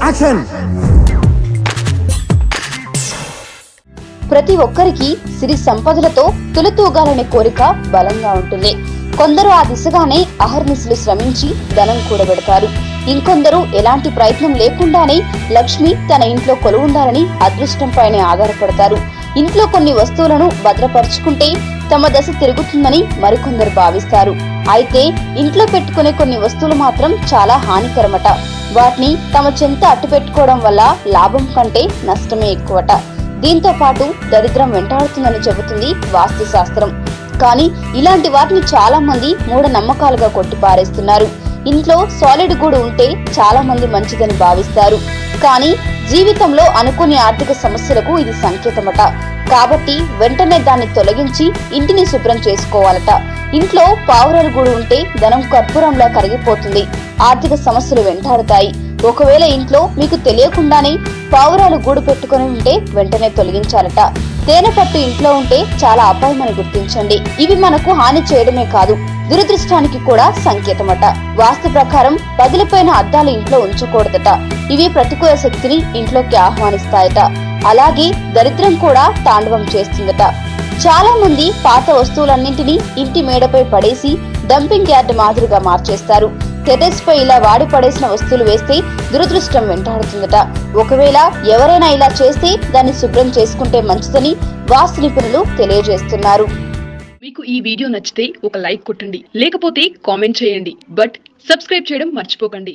Action. ప్రతి ఒక్కరికి సిరి సంపదలతో తులతూగాలనే కోరిక బలంగా ఉంటుంది. కొందరు ఆ దిశగానే అహర్నిశలు శ్రమించి ధనం కూడబెడతారు. ఇంకొందరు ఎలాంటి ప్రయత్నం లేకుండానే లక్ష్మి తన ఇంట్లో కొలువుండాలని అదృష్టంపైనే ఆధారపడతారు. ఇంట్లో కొన్ని వస్తువులను భద్రపరుచుకుంటే తమ దశ తిరుగుతుందని మరికొందరు భావిస్తారు. అయితే ఇంట్లో పెట్టుకునే కొన్ని వస్తువులు మాత్రం చాలా హానికరమట. వాటిని తమ చెంత అట్టు పెట్టుకోవడం వల్ల లాభం కంటే నష్టమే ఎక్కువట. దీంతో పాటు దరిద్రం వెంటాడుతుందని చెబుతుంది వాస్తు శాస్త్రం. కానీ ఇలాంటి వాటిని చాలా మంది మూఢ నమ్మకాలుగా కొట్టిపారేస్తున్నారు. ఇంట్లో సాలిడ్ గూడు ఉంటే చాలా మంది మంచిదని భావిస్తారు. కానీ జీవితంలో అనుకోని ఆర్థిక సమస్యలకు ఇది సంకేతమట. కాబట్టి వెంటనే దాన్ని తొలగించి ఇంటిని శుభ్రం చేసుకోవాలట. ఇంట్లో పావురాల గూడు ఉంటే ధనం కర్పూరంలా కరిగిపోతుంది. ఆర్థిక సమస్యలు వెంటాడుతాయి. ఒకవేళ ఇంట్లో మీకు తెలియకుండానే పావురాలు గూడు పెట్టుకుని ఉంటే వెంటనే తొలగించాలట. తేనె పట్టు ఇంట్లో ఉంటే చాలా అపాయమని గుర్తించండి. ఇవి మనకు హాని చేయడమే కాదు, దురదృష్టానికి కూడా సంకేతమట. వాస్తు ప్రకారం పగిలిపోయిన అద్దాలు ఇంట్లో ఉంచకూడదట. ఇవి ప్రతికూల శక్తిని ఇంట్లోకి ఆహ్వానిస్తాయట. అలాగే దరిద్రం కూడా తాండవం చేస్తుందట. చాలా మంది పాత వస్తువులన్నింటినీ ఇంటి మేడపై పడేసి డంపింగ్ యార్డ్ మాదిరిగా మార్చేస్తారు. టెర్రస్ పై ఇలా వాడి పడేసిన వస్తువులు వేస్తే దురదృష్టం వెంటాడుతుందట. ఒకవేళ ఎవరైనా ఇలా చేస్తే దాన్ని శుభ్రం చేసుకుంటే మంచిదని వాస్తు నిపుణులు తెలియజేస్తున్నారు. మీకు ఈ వీడియో నచ్చితే ఒక లైక్ కొట్టండి, లేకపోతే కామెంట్ చేయండి. బట్ సబ్స్క్రైబ్ చేయడం మర్చిపోకండి.